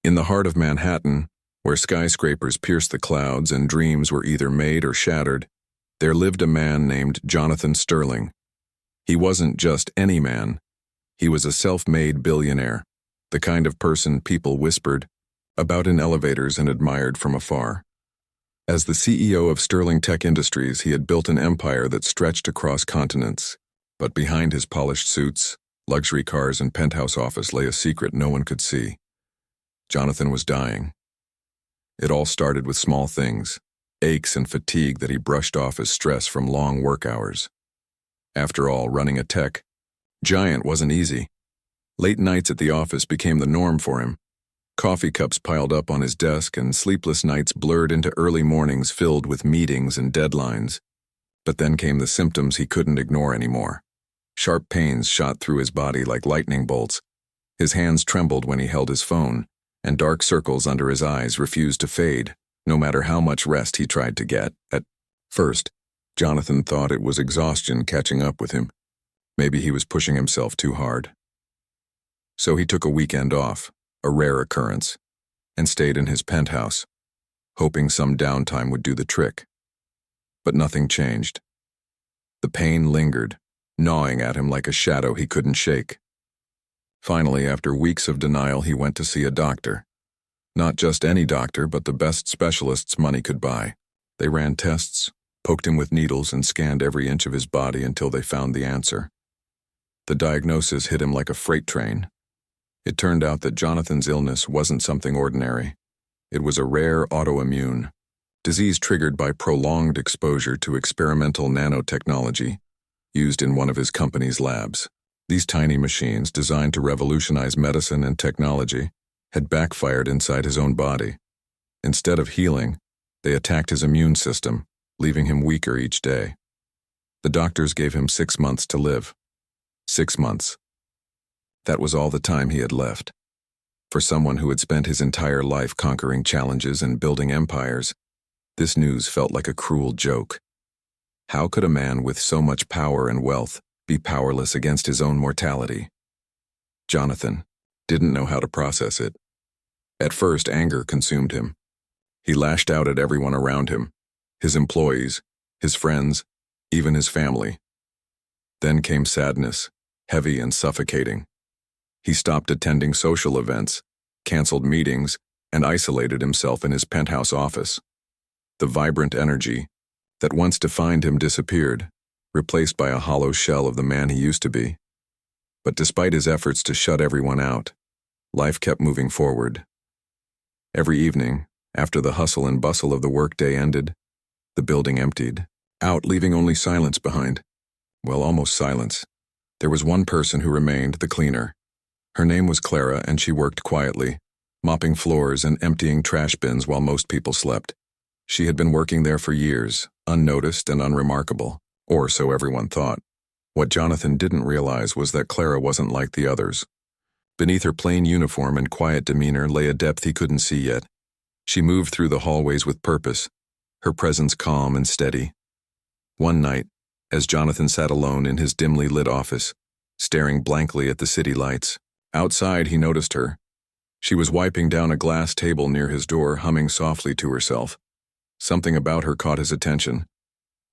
In the heart of Manhattan, where skyscrapers pierced the clouds and dreams were either made or shattered, there lived a man named Jonathan Sterling. He wasn't just any man. He was a self-made billionaire, the kind of person people whispered about in elevators and admired from afar. As the CEO of Sterling Tech Industries, he had built an empire that stretched across continents. But behind his polished suits, luxury cars, and penthouse office lay a secret no one could see. Jonathan was dying. It all started with small things, aches and fatigue that he brushed off as stress from long work hours. After all, running a tech giant wasn't easy. Late nights at the office became the norm for him. Coffee cups piled up on his desk and sleepless nights blurred into early mornings filled with meetings and deadlines. But then came the symptoms he couldn't ignore anymore. Sharp pains shot through his body like lightning bolts. His hands trembled when he held his phone, and dark circles under his eyes refused to fade, no matter how much rest he tried to get. At first, Jonathan thought it was exhaustion catching up with him. Maybe he was pushing himself too hard. So he took a weekend off, a rare occurrence, and stayed in his penthouse, hoping some downtime would do the trick. But nothing changed. The pain lingered, gnawing at him like a shadow he couldn't shake. Finally, after weeks of denial, he went to see a doctor. Not just any doctor, but the best specialists money could buy. They ran tests, poked him with needles, and scanned every inch of his body until they found the answer. The diagnosis hit him like a freight train. It turned out that Jonathan's illness wasn't something ordinary. It was a rare autoimmune disease triggered by prolonged exposure to experimental nanotechnology used in one of his company's labs. These tiny machines, designed to revolutionize medicine and technology, had backfired inside his own body. Instead of healing, they attacked his immune system, leaving him weaker each day. The doctors gave him 6 months to live. 6 months. That was all the time he had left. For someone who had spent his entire life conquering challenges and building empires, this news felt like a cruel joke. How could a man with so much power and wealth be powerless against his own mortality? Jonathan didn't know how to process it. At first, anger consumed him. He lashed out at everyone around him, his employees, his friends, even his family. Then came sadness, heavy and suffocating. He stopped attending social events, canceled meetings, and isolated himself in his penthouse office. The vibrant energy that once defined him disappeared, replaced by a hollow shell of the man he used to be. But despite his efforts to shut everyone out, life kept moving forward. Every evening, after the hustle and bustle of the workday ended, the building emptied out, leaving only silence behind. Well, almost silence. There was one person who remained, the cleaner. Her name was Clara, and she worked quietly, mopping floors and emptying trash bins while most people slept. She had been working there for years, unnoticed and unremarkable, or so everyone thought. What Jonathan didn't realize was that Clara wasn't like the others. Beneath her plain uniform and quiet demeanor lay a depth he couldn't see yet. She moved through the hallways with purpose, her presence calm and steady. One night, as Jonathan sat alone in his dimly lit office, staring blankly at the city lights, outside he noticed her. She was wiping down a glass table near his door, humming softly to herself. Something about her caught his attention,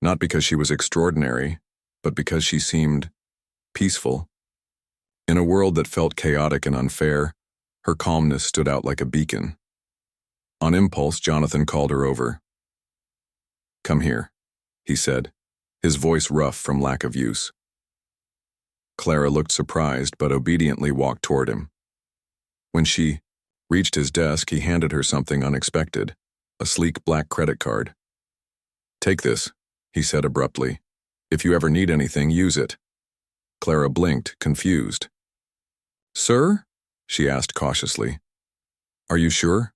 not because she was extraordinary, but because she seemed peaceful. In a world that felt chaotic and unfair, her calmness stood out like a beacon. On impulse, Jonathan called her over. "Come here," he said, his voice rough from lack of use. Clara looked surprised but obediently walked toward him. When she reached his desk, he handed her something unexpected, a sleek black credit card. "Take this," he said abruptly. "If you ever need anything, use it." Clara blinked, confused. "Sir?" she asked cautiously. "Are you sure?"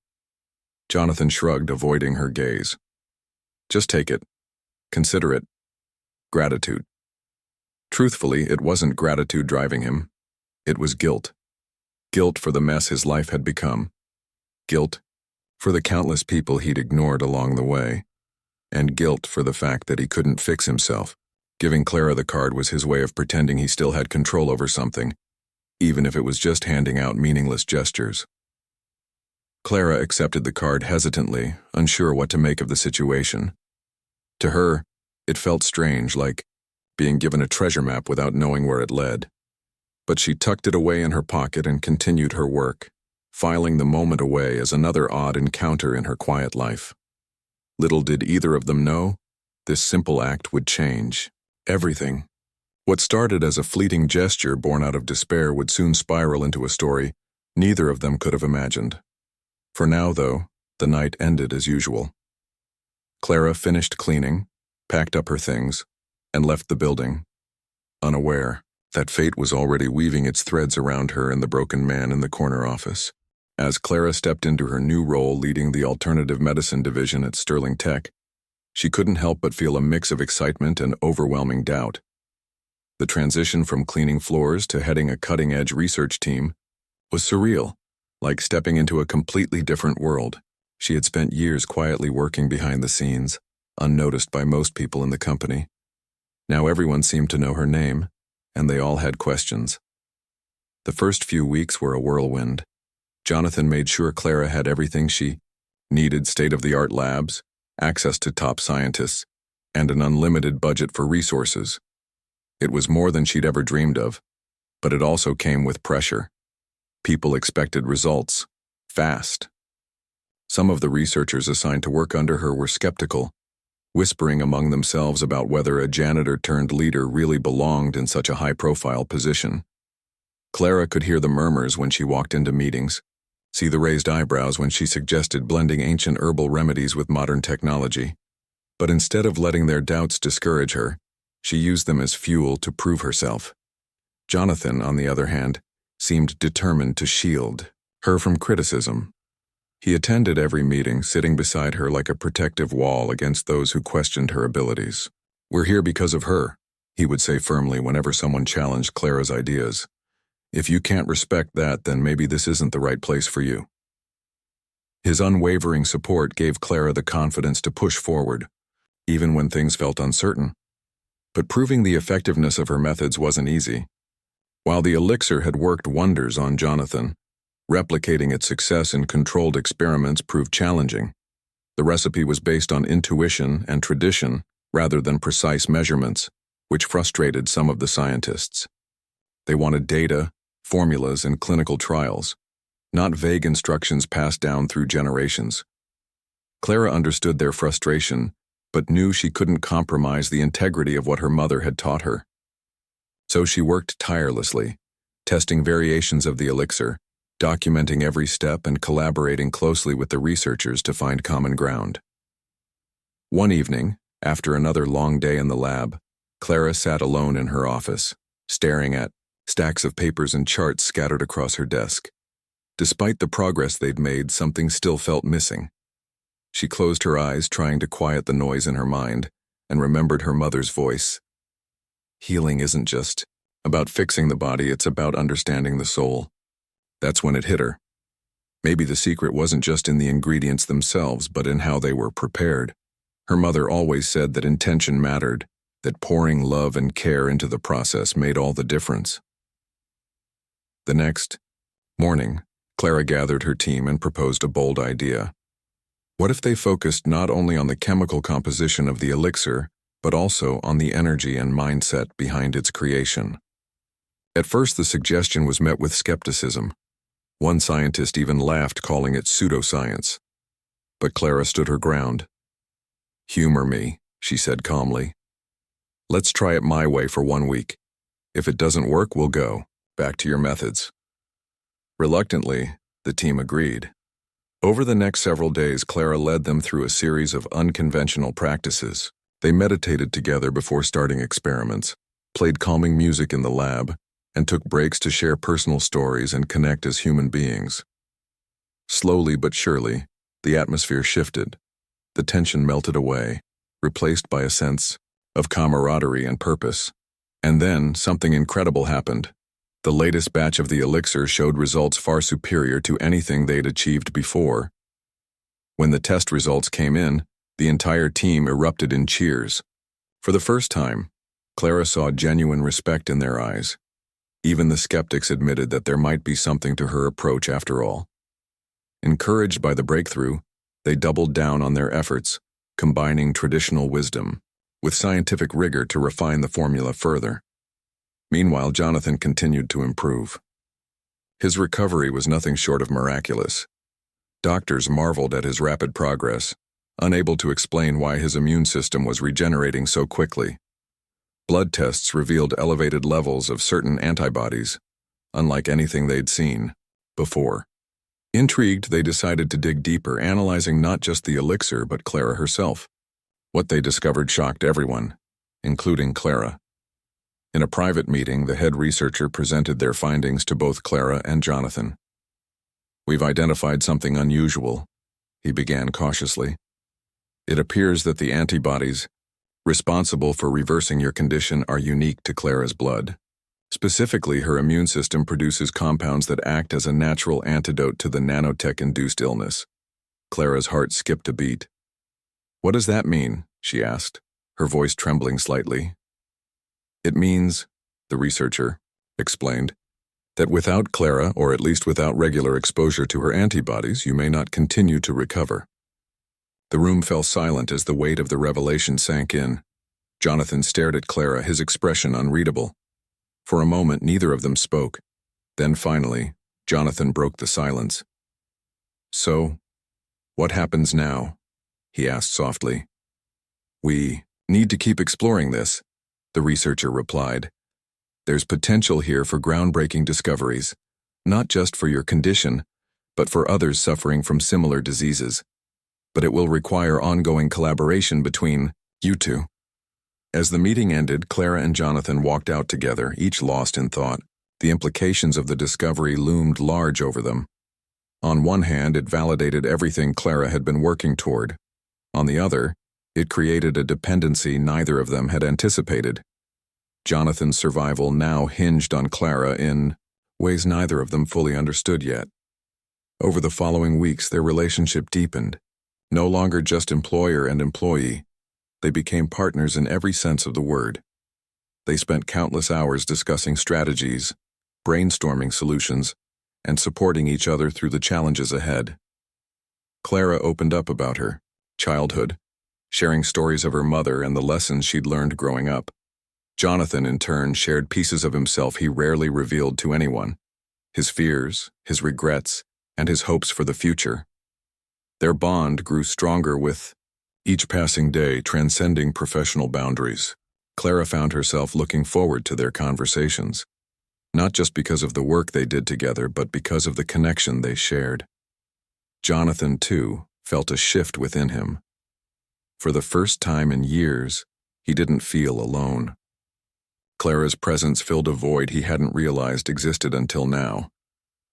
Jonathan shrugged, avoiding her gaze. "Just take it. Consider it gratitude." Truthfully, it wasn't gratitude driving him. It was guilt. Guilt for the mess his life had become. Guilt for the countless people he'd ignored along the way. And guilt for the fact that he couldn't fix himself. Giving Clara the card was his way of pretending he still had control over something, even if it was just handing out meaningless gestures. Clara accepted the card hesitantly, unsure what to make of the situation. To her, it felt strange, like being given a treasure map without knowing where it led. But she tucked it away in her pocket and continued her work, filing the moment away as another odd encounter in her quiet life. Little did either of them know, this simple act would change everything. What started as a fleeting gesture born out of despair would soon spiral into a story neither of them could have imagined. For now, though, the night ended as usual. Clara finished cleaning, packed up her things, and left the building, unaware that fate was already weaving its threads around her and the broken man in the corner office. As Clara stepped into her new role leading the alternative medicine division at Sterling Tech, she couldn't help but feel a mix of excitement and overwhelming doubt. The transition from cleaning floors to heading a cutting-edge research team was surreal, like stepping into a completely different world. She had spent years quietly working behind the scenes, unnoticed by most people in the company. Now everyone seemed to know her name, and they all had questions. The first few weeks were a whirlwind. Jonathan made sure Clara had everything she needed: state-of-the-art labs, access to top scientists, and an unlimited budget for resources. It was more than she'd ever dreamed of, but it also came with pressure. People expected results, fast. Some of the researchers assigned to work under her were skeptical, whispering among themselves about whether a janitor-turned-leader really belonged in such a high-profile position. Clara could hear the murmurs when she walked into meetings, see the raised eyebrows when she suggested blending ancient herbal remedies with modern technology. But instead of letting their doubts discourage her, she used them as fuel to prove herself. Jonathan, on the other hand, seemed determined to shield her from criticism. He attended every meeting, sitting beside her like a protective wall against those who questioned her abilities. "We're here because of her," he would say firmly whenever someone challenged Clara's ideas. "If you can't respect that, then maybe this isn't the right place for you." His unwavering support gave Clara the confidence to push forward, even when things felt uncertain. But proving the effectiveness of her methods wasn't easy. While the elixir had worked wonders on Jonathan, replicating its success in controlled experiments proved challenging. The recipe was based on intuition and tradition rather than precise measurements, which frustrated some of the scientists. They wanted data, formulas, and clinical trials, not vague instructions passed down through generations. Clara understood their frustration, but knew she couldn't compromise the integrity of what her mother had taught her. So she worked tirelessly, testing variations of the elixir, documenting every step and collaborating closely with the researchers to find common ground. One evening, after another long day in the lab, Clara sat alone in her office, staring at stacks of papers and charts scattered across her desk. Despite the progress they'd made, something still felt missing. She closed her eyes, trying to quiet the noise in her mind, and remembered her mother's voice. Healing isn't just about fixing the body, it's about understanding the soul. That's when it hit her. Maybe the secret wasn't just in the ingredients themselves, but in how they were prepared. Her mother always said that intention mattered, that pouring love and care into the process made all the difference. The next morning, Clara gathered her team and proposed a bold idea. What if they focused not only on the chemical composition of the elixir, but also on the energy and mindset behind its creation? At first, the suggestion was met with skepticism. One scientist even laughed, calling it pseudoscience. But Clara stood her ground. "Humor me," she said calmly. "Let's try it my way for 1 week. If it doesn't work, we'll go back to your methods." Reluctantly, the team agreed. Over the next several days, Clara led them through a series of unconventional practices. They meditated together before starting experiments, played calming music in the lab, and took breaks to share personal stories and connect as human beings. Slowly but surely, the atmosphere shifted. The tension melted away, replaced by a sense of camaraderie and purpose. And then, something incredible happened. The latest batch of the elixir showed results far superior to anything they'd achieved before. When the test results came in, the entire team erupted in cheers. For the first time, Clara saw genuine respect in their eyes. Even the skeptics admitted that there might be something to her approach after all. Encouraged by the breakthrough, they doubled down on their efforts, combining traditional wisdom with scientific rigor to refine the formula further. Meanwhile, Jonathan continued to improve. His recovery was nothing short of miraculous. Doctors marveled at his rapid progress, unable to explain why his immune system was regenerating so quickly. Blood tests revealed elevated levels of certain antibodies, unlike anything they'd seen before. Intrigued, they decided to dig deeper, analyzing not just the elixir but Clara herself. What they discovered shocked everyone, including Clara. In a private meeting, the head researcher presented their findings to both Clara and Jonathan. "We've identified something unusual," he began cautiously. "It appears that the antibodies responsible for reversing your condition are unique to Clara's blood. Specifically, her immune system produces compounds that act as a natural antidote to the nanotech-induced illness." Clara's heart skipped a beat. "What does that mean?" she asked, her voice trembling slightly. "It means," the researcher explained, "that without Clara, or at least without regular exposure to her antibodies, you may not continue to recover." The room fell silent as the weight of the revelation sank in. Jonathan stared at Clara, his expression unreadable. For a moment, neither of them spoke. Then finally, Jonathan broke the silence. "So, what happens now?" he asked softly. "We need to keep exploring this," the researcher replied. "There's potential here for groundbreaking discoveries, not just for your condition, but for others suffering from similar diseases. But it will require ongoing collaboration between you two." As the meeting ended, Clara and Jonathan walked out together, each lost in thought. The implications of the discovery loomed large over them. On one hand, it validated everything Clara had been working toward. On the other, it created a dependency neither of them had anticipated. Jonathan's survival now hinged on Clara in ways neither of them fully understood yet. Over the following weeks, their relationship deepened. No longer just employer and employee, they became partners in every sense of the word. They spent countless hours discussing strategies, brainstorming solutions, and supporting each other through the challenges ahead. Clara opened up about her childhood, sharing stories of her mother and the lessons she'd learned growing up. Jonathan, in turn, shared pieces of himself he rarely revealed to anyone, his fears, his regrets, and his hopes for the future. Their bond grew stronger with each passing day, transcending professional boundaries. Clara found herself looking forward to their conversations, not just because of the work they did together, but because of the connection they shared. Jonathan, too, felt a shift within him. For the first time in years, he didn't feel alone. Clara's presence filled a void he hadn't realized existed until now.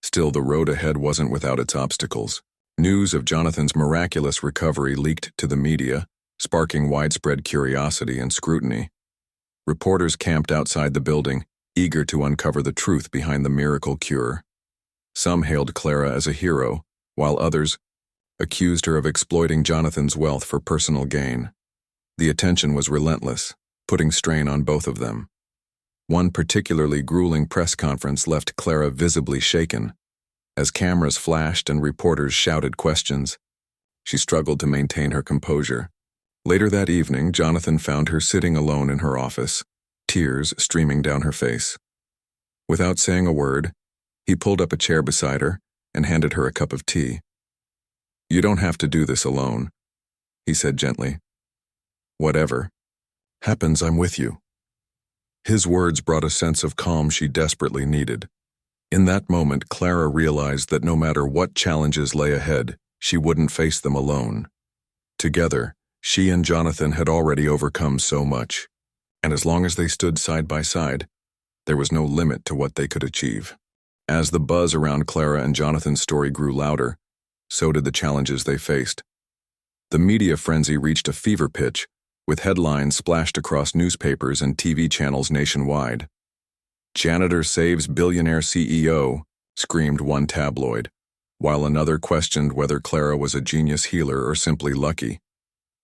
Still, the road ahead wasn't without its obstacles. News of Jonathan's miraculous recovery leaked to the media, sparking widespread curiosity and scrutiny. Reporters camped outside the building, eager to uncover the truth behind the miracle cure. Some hailed Clara as a hero, while others accused her of exploiting Jonathan's wealth for personal gain. The attention was relentless, putting strain on both of them. One particularly grueling press conference left Clara visibly shaken. As cameras flashed and reporters shouted questions, she struggled to maintain her composure. Later that evening, Jonathan found her sitting alone in her office, tears streaming down her face. Without saying a word, he pulled up a chair beside her and handed her a cup of tea. "You don't have to do this alone," he said gently. "Whatever happens, I'm with you." His words brought a sense of calm she desperately needed. In that moment, Clara realized that no matter what challenges lay ahead, she wouldn't face them alone. Together, she and Jonathan had already overcome so much, and as long as they stood side by side, there was no limit to what they could achieve. As the buzz around Clara and Jonathan's story grew louder, so did the challenges they faced. The media frenzy reached a fever pitch, with headlines splashed across newspapers and TV channels nationwide. "Janitor saves billionaire CEO," screamed one tabloid, while another questioned whether Clara was a genius healer or simply lucky.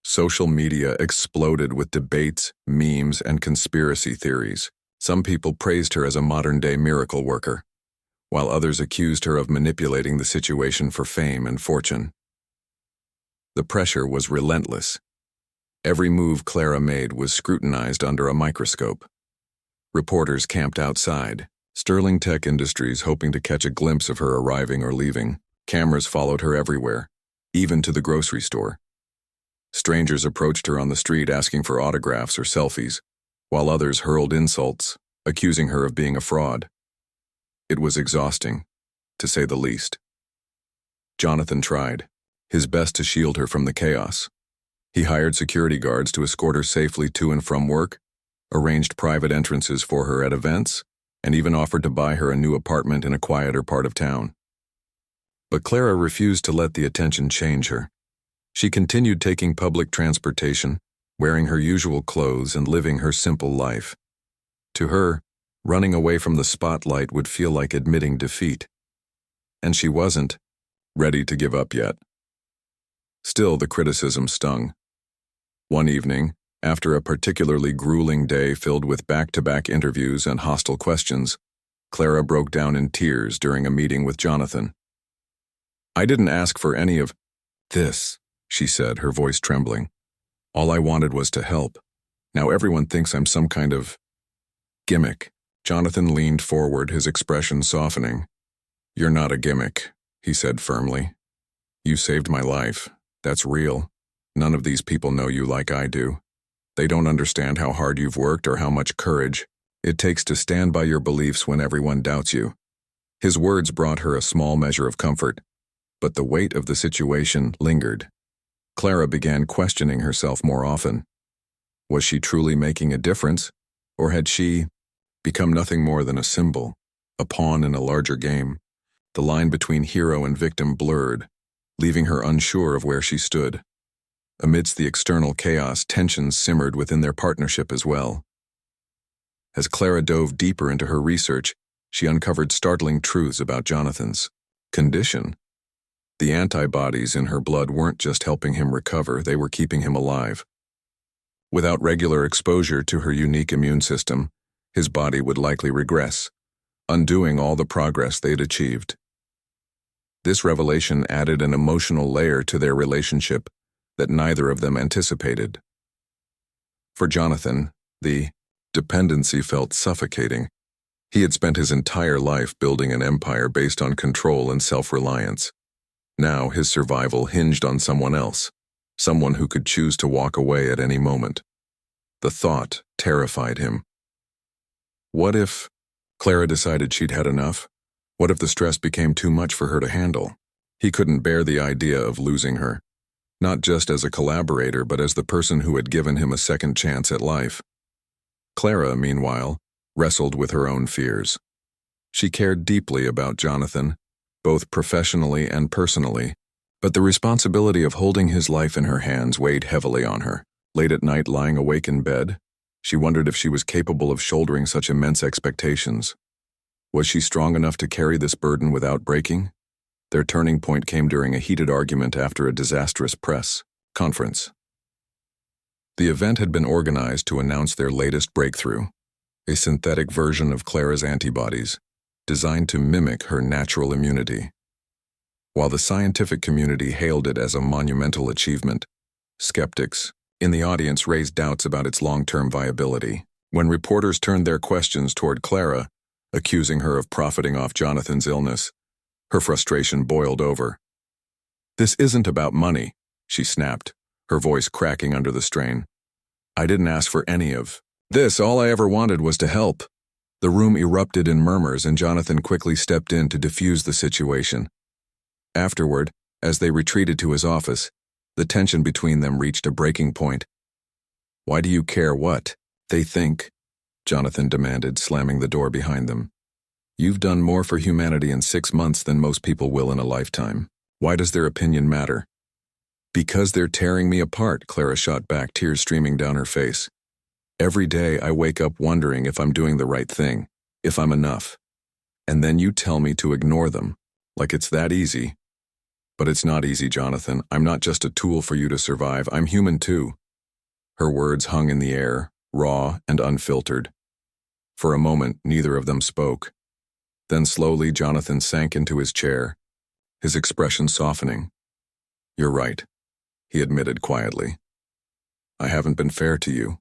Social media exploded with debates, memes, and conspiracy theories. Some people praised her as a modern-day miracle worker, while others accused her of manipulating the situation for fame and fortune. The pressure was relentless. Every move Clara made was scrutinized under a microscope. Reporters camped outside, Sterling Tech Industries hoping to catch a glimpse of her arriving or leaving. Cameras followed her everywhere, even to the grocery store. Strangers approached her on the street asking for autographs or selfies, while others hurled insults, accusing her of being a fraud. It was exhausting, to say the least. Jonathan tried, his best to shield her from the chaos. He hired security guards to escort her safely to and from work, arranged private entrances for her at events, and even offered to buy her a new apartment in a quieter part of town. But Clara refused to let the attention change her. She continued taking public transportation, wearing her usual clothes and living her simple life. To her, running away from the spotlight would feel like admitting defeat. And she wasn't ready to give up yet. Still, the criticism stung. One evening, after a particularly grueling day filled with back-to-back interviews and hostile questions, Clara broke down in tears during a meeting with Jonathan. "I didn't ask for any of this," she said, her voice trembling. "All I wanted was to help. Now everyone thinks I'm some kind of gimmick." Jonathan leaned forward, his expression softening. "You're not a gimmick," he said firmly. "You saved my life. That's real. None of these people know you like I do. They don't understand how hard you've worked or how much courage it takes to stand by your beliefs when everyone doubts you." His words brought her a small measure of comfort, but the weight of the situation lingered. Clara began questioning herself more often. Was she truly making a difference, or had she become nothing more than a symbol, a pawn in a larger game? The line between hero and victim blurred, leaving her unsure of where she stood. Amidst the external chaos, tensions simmered within their partnership as well. As Clara dove deeper into her research, she uncovered startling truths about Jonathan's condition. The antibodies in her blood weren't just helping him recover, they were keeping him alive. Without regular exposure to her unique immune system, his body would likely regress, undoing all the progress they'd achieved. This revelation added an emotional layer to their relationship that neither of them anticipated. For Jonathan, the dependency felt suffocating. He had spent his entire life building an empire based on control and self-reliance. Now his survival hinged on someone else, someone who could choose to walk away at any moment. The thought terrified him. What if Clara decided she'd had enough? What if the stress became too much for her to handle? He couldn't bear the idea of losing her, not just as a collaborator, but as the person who had given him a second chance at life. Clara, meanwhile, wrestled with her own fears. She cared deeply about Jonathan, both professionally and personally, but the responsibility of holding his life in her hands weighed heavily on her. Late at night, lying awake in bed, she wondered if she was capable of shouldering such immense expectations. Was she strong enough to carry this burden without breaking? Their turning point came during a heated argument after a disastrous press conference. The event had been organized to announce their latest breakthrough, a synthetic version of Clara's antibodies, designed to mimic her natural immunity. While the scientific community hailed it as a monumental achievement, skeptics in the audience raised doubts about its long-term viability. When reporters turned their questions toward Clara, accusing her of profiting off Jonathan's illness, her frustration boiled over. "This isn't about money," she snapped, her voice cracking under the strain. "I didn't ask for any of this. All I ever wanted was to help." The room erupted in murmurs, and Jonathan quickly stepped in to defuse the situation. Afterward, as they retreated to his office, the tension between them reached a breaking point. "Why do you care what they think?" Jonathan demanded, slamming the door behind them. "You've done more for humanity in 6 months than most people will in a lifetime. Why does their opinion matter?" "Because they're tearing me apart," Clara shot back, tears streaming down her face. "Every day I wake up wondering if I'm doing the right thing, if I'm enough. And then you tell me to ignore them, like it's that easy." "But it's not easy, Jonathan. I'm not just a tool for you to survive. I'm human too." Her words hung in the air, raw and unfiltered. For a moment, neither of them spoke. Then slowly Jonathan sank into his chair, his expression softening. "You're right," he admitted quietly. "I haven't been fair to you.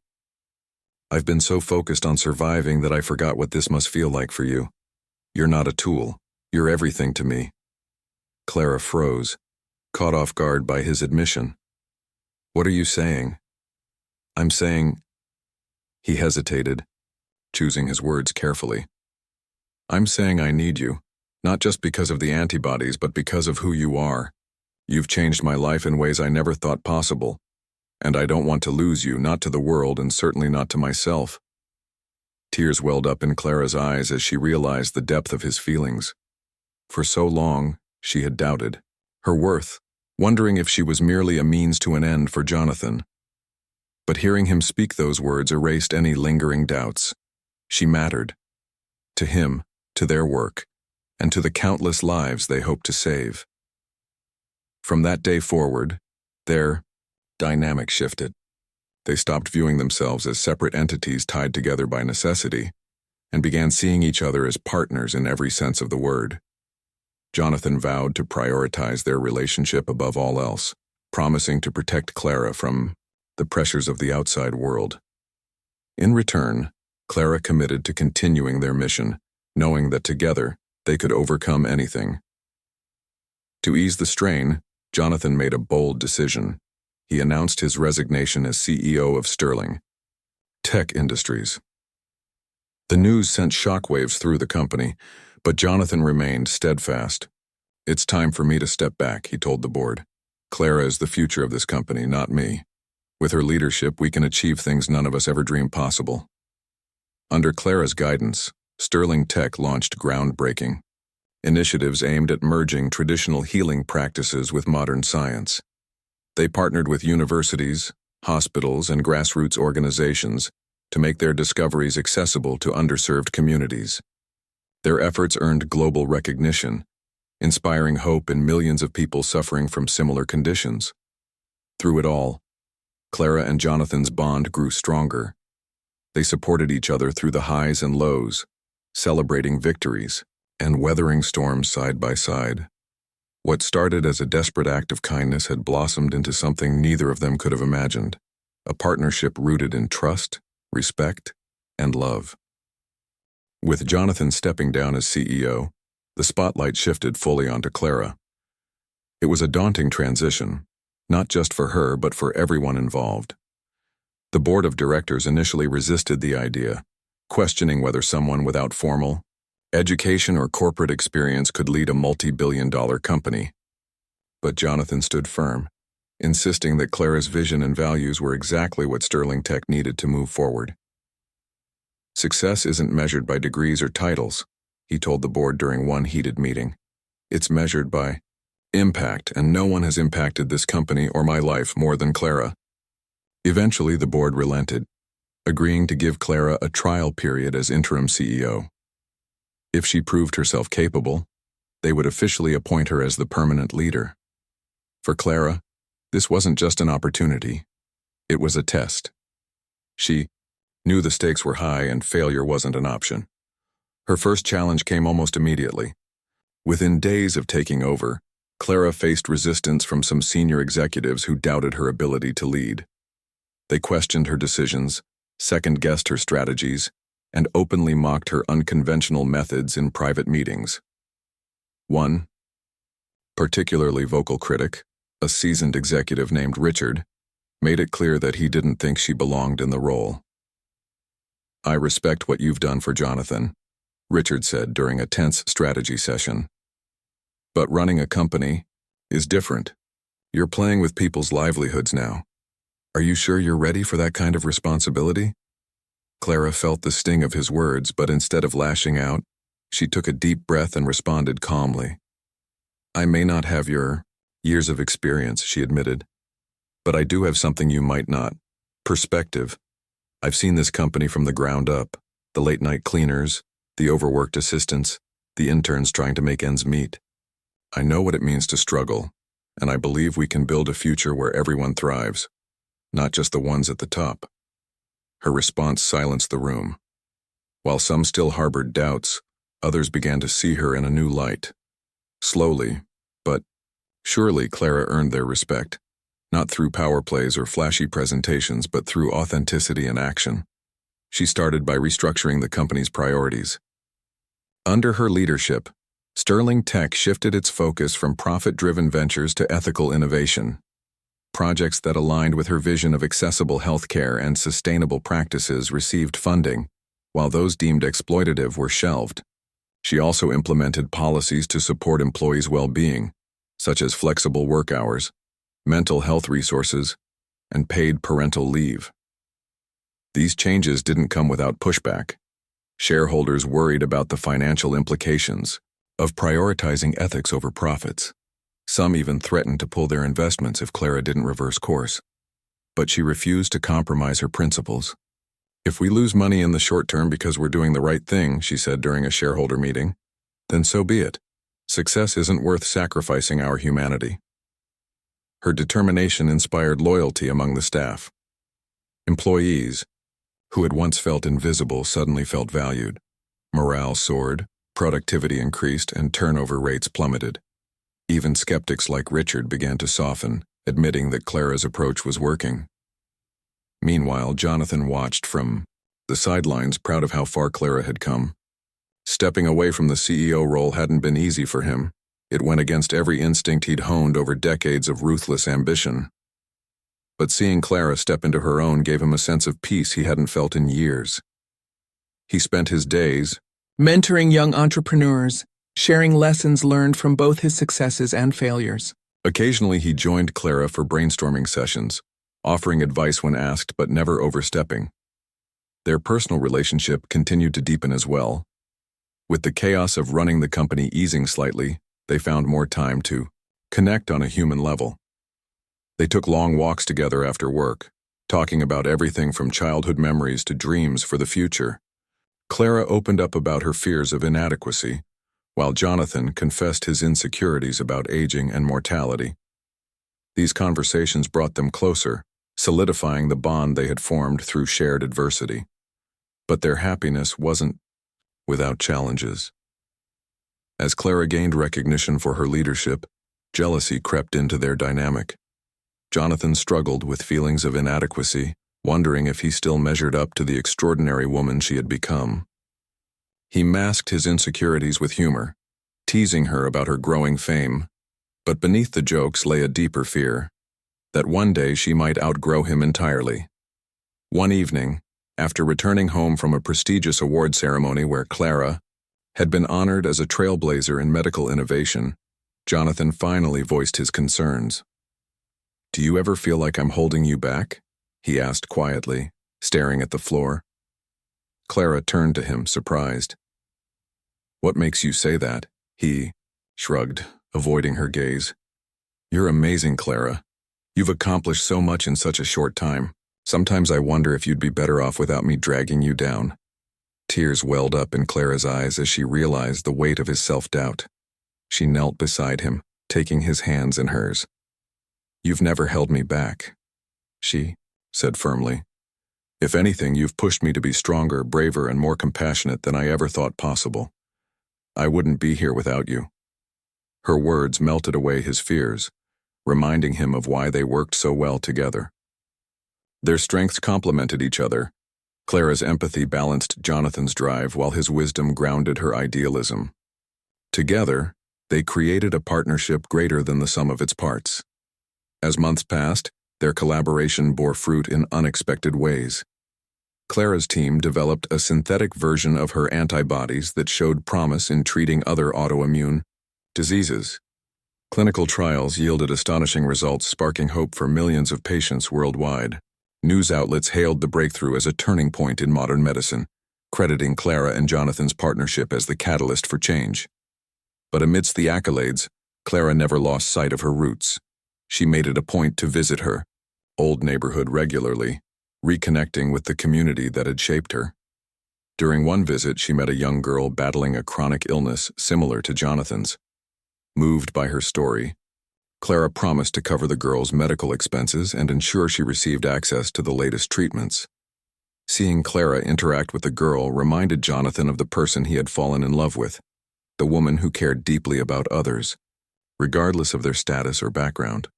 I've been so focused on surviving that I forgot what this must feel like for you. You're not a tool. You're everything to me." Clara froze, caught off guard by his admission. "What are you saying?" "I'm saying—" He hesitated, choosing his words carefully. "I'm saying I need you, not just because of the antibodies, but because of who you are. You've changed my life in ways I never thought possible, and I don't want to lose you, not to the world and certainly not to myself." Tears welled up in Clara's eyes as she realized the depth of his feelings. For so long, she had doubted her worth, wondering if she was merely a means to an end for Jonathan. But hearing him speak those words erased any lingering doubts. She mattered. To him, to their work, and to the countless lives they hoped to save. From that day forward, their dynamic shifted. They stopped viewing themselves as separate entities tied together by necessity, and began seeing each other as partners in every sense of the word. Jonathan vowed to prioritize their relationship above all else, promising to protect Clara from the pressures of the outside world. In return, Clara committed to continuing their mission, knowing that together they could overcome anything. To ease the strain, Jonathan made a bold decision. He announced his resignation as CEO of Sterling Tech Industries. The news sent shockwaves through the company, but Jonathan remained steadfast. "It's time for me to step back," he told the board. "Clara is the future of this company, not me. With her leadership, we can achieve things none of us ever dreamed possible." Under Clara's guidance, Sterling Tech launched groundbreaking initiatives aimed at merging traditional healing practices with modern science. They partnered with universities, hospitals, and grassroots organizations to make their discoveries accessible to underserved communities. Their efforts earned global recognition, inspiring hope in millions of people suffering from similar conditions. Through it all, Clara and Jonathan's bond grew stronger. They supported each other through the highs and lows, celebrating victories and weathering storms side by side. What started as a desperate act of kindness had blossomed into something neither of them could have imagined, a partnership rooted in trust, respect, and love. With Jonathan stepping down as CEO, the spotlight shifted fully onto Clara. It was a daunting transition, not just for her but for everyone involved. The board of directors initially resisted the idea, questioning whether someone without formal education or corporate experience could lead a multi-billion-dollar company. But Jonathan stood firm, insisting that Clara's vision and values were exactly what Sterling Tech needed to move forward. "Success isn't measured by degrees or titles," he told the board during one heated meeting. "It's measured by impact, and no one has impacted this company or my life more than Clara." Eventually, the board relented, agreeing to give Clara a trial period as interim CEO. If she proved herself capable, they would officially appoint her as the permanent leader. For Clara, this wasn't just an opportunity. It was a test. She knew the stakes were high and failure wasn't an option. Her first challenge came almost immediately. Within days of taking over, Clara faced resistance from some senior executives who doubted her ability to lead. They questioned her decisions, second-guessed her strategies, and openly mocked her unconventional methods in private meetings. One particularly vocal critic, a seasoned executive named Richard, made it clear that he didn't think she belonged in the role. "I respect what you've done for Jonathan," Richard said during a tense strategy session. "But running a company is different. You're playing with people's livelihoods now. Are you sure you're ready for that kind of responsibility?" Clara felt the sting of his words, but instead of lashing out, she took a deep breath and responded calmly. "I may not have your years of experience," she admitted, "but I do have something you might not. Perspective. I've seen this company from the ground up, the late-night cleaners, the overworked assistants, the interns trying to make ends meet. I know what it means to struggle, and I believe we can build a future where everyone thrives, not just the ones at the top." Her response silenced the room. While some still harbored doubts, Others began to see her in a new light. Slowly, but surely, Clara earned their respect, not through power plays or flashy presentations, but through authenticity and action. She started by restructuring the company's priorities. Under her leadership, Sterling Tech shifted its focus from profit-driven ventures to ethical innovation. Projects that aligned with her vision of accessible healthcare and sustainable practices received funding, while those deemed exploitative were shelved. She also implemented policies to support employees' well-being, such as flexible work hours, mental health resources, and paid parental leave. These changes didn't come without pushback. Shareholders worried about the financial implications of prioritizing ethics over profits. Some even threatened to pull their investments if Clara didn't reverse course. But she refused to compromise her principles. "If we lose money in the short term because we're doing the right thing," she said during a shareholder meeting, "then so be it. Success isn't worth sacrificing our humanity." Her determination inspired loyalty among the staff. Employees, who had once felt invisible, suddenly felt valued. Morale soared, productivity increased, and turnover rates plummeted. Even skeptics like Richard began to soften, admitting that Clara's approach was working. Meanwhile, Jonathan watched from the sidelines, proud of how far Clara had come. Stepping away from the CEO role hadn't been easy for him. It went against every instinct he'd honed over decades of ruthless ambition. But seeing Clara step into her own gave him a sense of peace he hadn't felt in years. He spent his days mentoring young entrepreneurs, sharing lessons learned from both his successes and failures. Occasionally, he joined Clara for brainstorming sessions, offering advice when asked but never overstepping. Their personal relationship continued to deepen as well. With the chaos of running the company easing slightly, they found more time to connect on a human level. They took long walks together after work, talking about everything from childhood memories to dreams for the future. Clara opened up about her fears of inadequacy, while Jonathan confessed his insecurities about aging and mortality. These conversations brought them closer, solidifying the bond they had formed through shared adversity. But their happiness wasn't without challenges. As Clara gained recognition for her leadership, jealousy crept into their dynamic. Jonathan struggled with feelings of inadequacy, wondering if he still measured up to the extraordinary woman she had become. He masked his insecurities with humor, teasing her about her growing fame, but beneath the jokes lay a deeper fear, that one day she might outgrow him entirely. One evening, after returning home from a prestigious award ceremony where Clara had been honored as a trailblazer in medical innovation, Jonathan finally voiced his concerns. "Do you ever feel like I'm holding you back?" he asked quietly, staring at the floor. Clara turned to him, surprised. "What makes you say that?" He shrugged, avoiding her gaze. "You're amazing, Clara. You've accomplished so much in such a short time. Sometimes I wonder if you'd be better off without me dragging you down." Tears welled up in Clara's eyes as she realized the weight of his self-doubt. She knelt beside him, taking his hands in hers. "You've never held me back," she said firmly. "If anything, you've pushed me to be stronger, braver, and more compassionate than I ever thought possible. I wouldn't be here without you." Her words melted away his fears, reminding him of why they worked so well together. Their strengths complemented each other. Clara's empathy balanced Jonathan's drive, while his wisdom grounded her idealism. Together, they created a partnership greater than the sum of its parts. As months passed, their collaboration bore fruit in unexpected ways. Clara's team developed a synthetic version of her antibodies that showed promise in treating other autoimmune diseases. Clinical trials yielded astonishing results, sparking hope for millions of patients worldwide. News outlets hailed the breakthrough as a turning point in modern medicine, crediting Clara and Jonathan's partnership as the catalyst for change. But amidst the accolades, Clara never lost sight of her roots. She made it a point to visit her old neighborhood regularly, reconnecting with the community that had shaped her. During one visit, she met a young girl battling a chronic illness similar to Jonathan's. Moved by her story, Clara promised to cover the girl's medical expenses and ensure she received access to the latest treatments. Seeing Clara interact with the girl reminded Jonathan of the person he had fallen in love with, the woman who cared deeply about others, regardless of their status or background.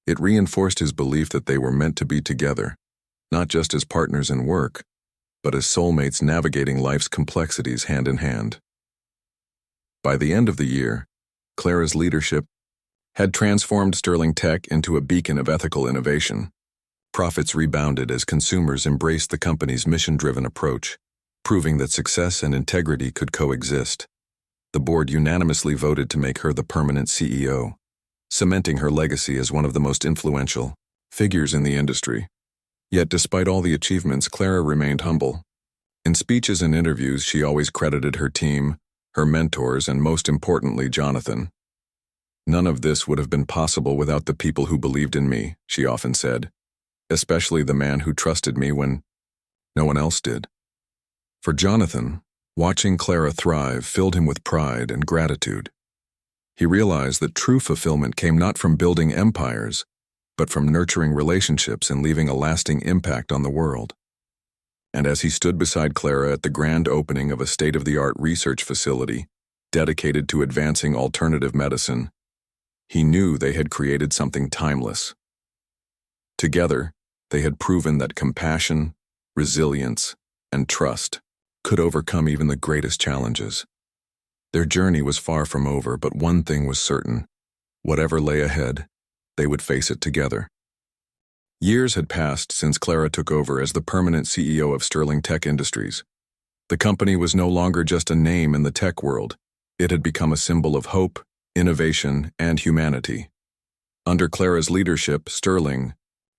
It reinforced his belief that they were meant to be together, not just as partners in work, but as soulmates navigating life's complexities hand in hand. By the end of the year, Clara's leadership had transformed Sterling Tech into a beacon of ethical innovation. Profits rebounded as consumers embraced the company's mission-driven approach, proving that success and integrity could coexist. The board unanimously voted to make her the permanent CEO, cementing her legacy as one of the most influential figures in the industry. Yet despite all the achievements, Clara remained humble. In speeches and interviews, she always credited her team, her mentors, and most importantly, Jonathan. "None of this would have been possible without the people who believed in me," she often said, "especially the man who trusted me when no one else did." For Jonathan, watching Clara thrive filled him with pride and gratitude. He realized that true fulfillment came not from building empires, but from nurturing relationships and leaving a lasting impact on the world. And as he stood beside Clara at the grand opening of a state-of-the-art research facility dedicated to advancing alternative medicine, he knew they had created something timeless. Together, they had proven that compassion, resilience, and trust could overcome even the greatest challenges. Their journey was far from over, but one thing was certain: whatever lay ahead, they would face it together. Years had passed since Clara took over as the permanent CEO of Sterling Tech Industries. The company was no longer just a name in the tech world. It had become a symbol of hope, innovation, and humanity. Under Clara's leadership, Sterling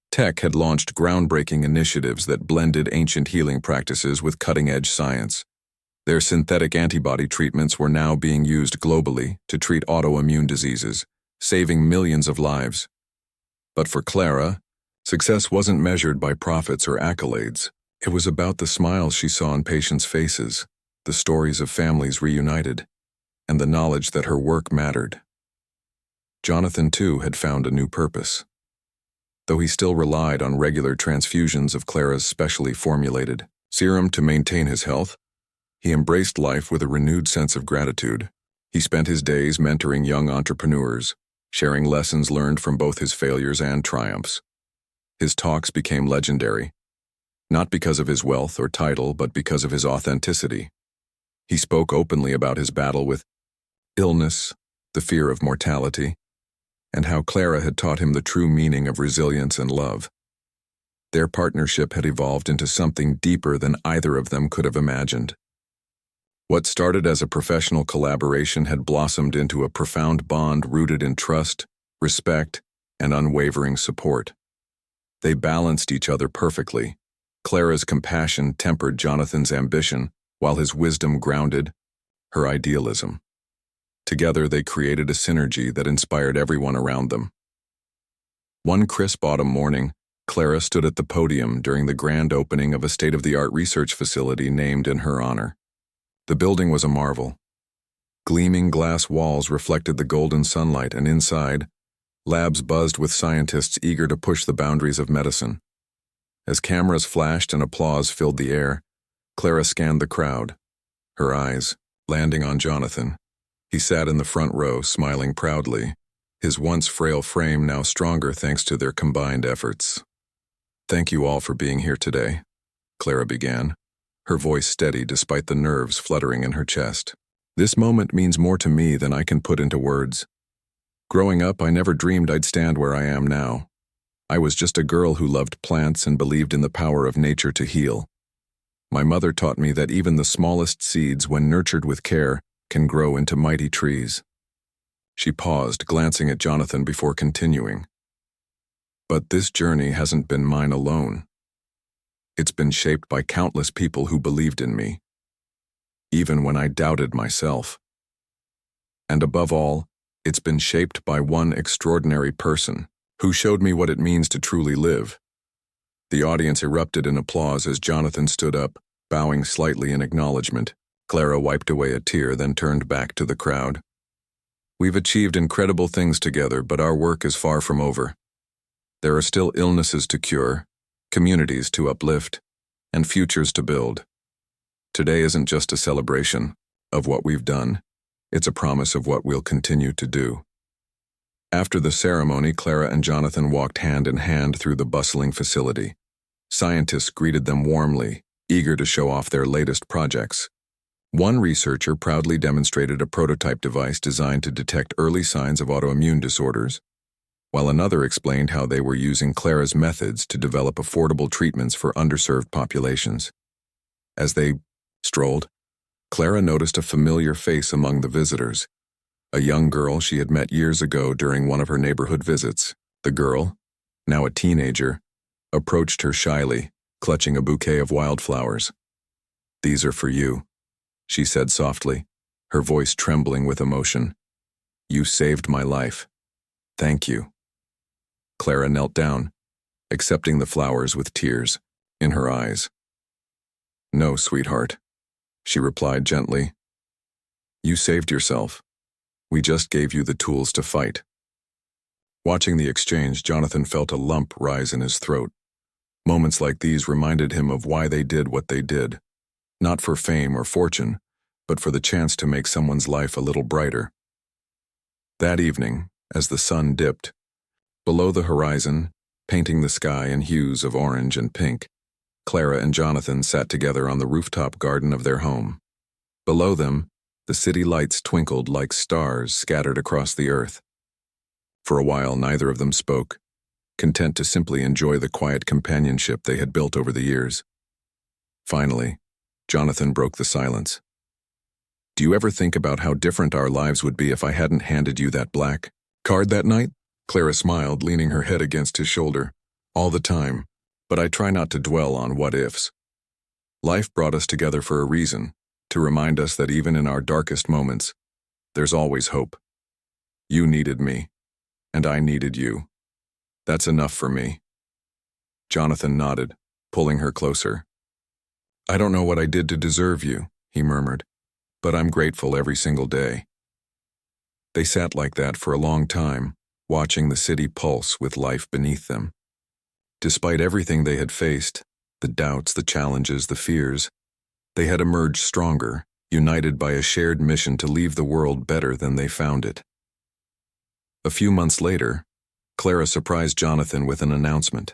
Tech had launched groundbreaking initiatives that blended ancient healing practices with cutting-edge science. Their synthetic antibody treatments were now being used globally to treat autoimmune diseases, saving millions of lives. But for Clara, success wasn't measured by profits or accolades. It was about the smiles she saw on patients' faces, the stories of families reunited, and the knowledge that her work mattered. Jonathan, too, had found a new purpose. Though he still relied on regular transfusions of Clara's specially formulated serum to maintain his health, he embraced life with a renewed sense of gratitude. He spent his days mentoring young entrepreneurs, sharing lessons learned from both his failures and triumphs. His talks became legendary, not because of his wealth or title, but because of his authenticity. He spoke openly about his battle with illness, the fear of mortality, and how Clara had taught him the true meaning of resilience and love. Their partnership had evolved into something deeper than either of them could have imagined. What started as a professional collaboration had blossomed into a profound bond rooted in trust, respect, and unwavering support. They balanced each other perfectly. Clara's compassion tempered Jonathan's ambition, while his wisdom grounded her idealism. Together, they created a synergy that inspired everyone around them. One crisp autumn morning, Clara stood at the podium during the grand opening of a state-of-the-art research facility named in her honor. The building was a marvel. Gleaming glass walls reflected the golden sunlight, and inside, labs buzzed with scientists eager to push the boundaries of medicine. As cameras flashed and applause filled the air, Clara scanned the crowd, her eyes landing on Jonathan. He sat in the front row, smiling proudly, his once frail frame now stronger thanks to their combined efforts. "Thank you all for being here today," Clara began, her voice steady despite the nerves fluttering in her chest. "This moment means more to me than I can put into words. Growing up, I never dreamed I'd stand where I am now. I was just a girl who loved plants and believed in the power of nature to heal. My mother taught me that even the smallest seeds, when nurtured with care, can grow into mighty trees." She paused, glancing at Jonathan before continuing. "But this journey hasn't been mine alone. It's been shaped by countless people who believed in me, even when I doubted myself. And above all, it's been shaped by one extraordinary person who showed me what it means to truly live." The audience erupted in applause as Jonathan stood up, bowing slightly in acknowledgement. Clara wiped away a tear, then turned back to the crowd. "We've achieved incredible things together, but our work is far from over. There are still illnesses to cure, communities to uplift, and futures to build. Today isn't just a celebration of what we've done, it's a promise of what we'll continue to do. After the ceremony, Clara and Jonathan walked hand in hand through the bustling facility. Scientists greeted them warmly, eager to show off their latest projects. One researcher proudly demonstrated a prototype device designed to detect early signs of autoimmune disorders, while another explained how they were using Clara's methods to develop affordable treatments for underserved populations. As they strolled, Clara noticed a familiar face among the visitors, a young girl she had met years ago during one of her neighborhood visits. The girl, now a teenager, approached her shyly, clutching a bouquet of wildflowers. "These are for you," she said softly, her voice trembling with emotion. "You saved my life. Thank you." Clara knelt down, accepting the flowers with tears in her eyes. "No, sweetheart," she replied gently. "You saved yourself. We just gave you the tools to fight." Watching the exchange, Jonathan felt a lump rise in his throat. Moments like these reminded him of why they did what they did, not for fame or fortune, but for the chance to make someone's life a little brighter. That evening, as the sun dipped, below the horizon, painting the sky in hues of orange and pink, Clara and Jonathan sat together on the rooftop garden of their home. Below them, the city lights twinkled like stars scattered across the earth. For a while, neither of them spoke, content to simply enjoy the quiet companionship they had built over the years. Finally, Jonathan broke the silence. "Do you ever think about how different our lives would be if I hadn't handed you that black card that night?" Clara smiled, leaning her head against his shoulder. "All the time, but I try not to dwell on what-ifs. Life brought us together for a reason, to remind us that even in our darkest moments, there's always hope. You needed me, and I needed you. That's enough for me." Jonathan nodded, pulling her closer. "I don't know what I did to deserve you," he murmured, "but I'm grateful every single day." They sat like that for a long time, watching the city pulse with life beneath them. Despite everything they had faced, the doubts, the challenges, the fears, they had emerged stronger, united by a shared mission to leave the world better than they found it. A few months later, Clara surprised Jonathan with an announcement.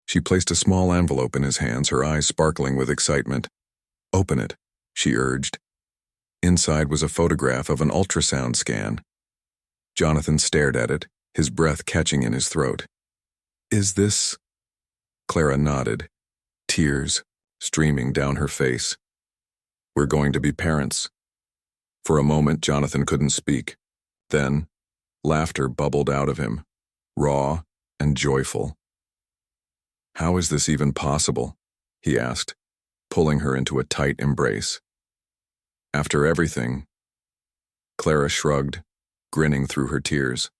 She placed a small envelope in his hands, her eyes sparkling with excitement. "Open it," she urged. Inside was a photograph of an ultrasound scan. Jonathan stared at it, his breath catching in his throat. "Is this—" Clara nodded, tears streaming down her face. "We're going to be parents." For a moment, Jonathan couldn't speak. Then, laughter bubbled out of him, raw and joyful. "How is this even possible?" he asked, pulling her into a tight embrace. "After everything—" Clara shrugged, grinning through her tears.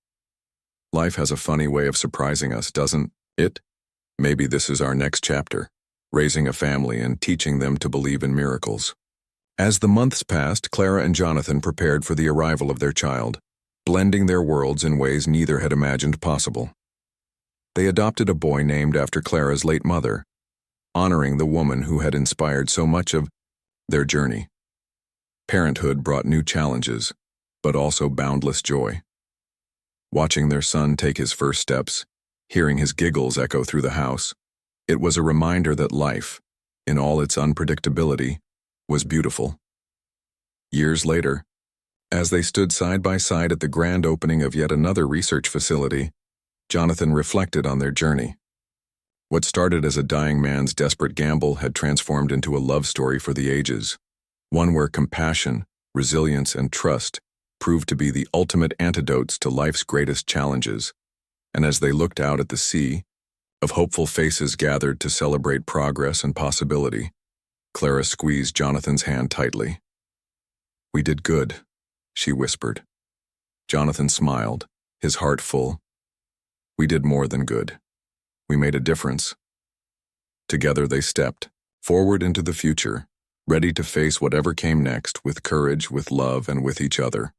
"Life has a funny way of surprising us, doesn't it? Maybe this is our next chapter, raising a family and teaching them to believe in miracles." As the months passed, Clara and Jonathan prepared for the arrival of their child, blending their worlds in ways neither had imagined possible. They adopted a boy named after Clara's late mother, honoring the woman who had inspired so much of their journey. Parenthood brought new challenges, but also boundless joy. Watching their son take his first steps, hearing his giggles echo through the house, it was a reminder that life, in all its unpredictability, was beautiful. Years later, as they stood side by side at the grand opening of yet another research facility, Jonathan reflected on their journey. What started as a dying man's desperate gamble had transformed into a love story for the ages, one where compassion, resilience, and trust proved to be the ultimate antidotes to life's greatest challenges. And as they looked out at the sea of hopeful faces gathered to celebrate progress and possibility, Clara squeezed Jonathan's hand tightly. "We did good," she whispered. Jonathan smiled, his heart full. "We did more than good. We made a difference." Together they stepped forward into the future, ready to face whatever came next with courage, with love, and with each other.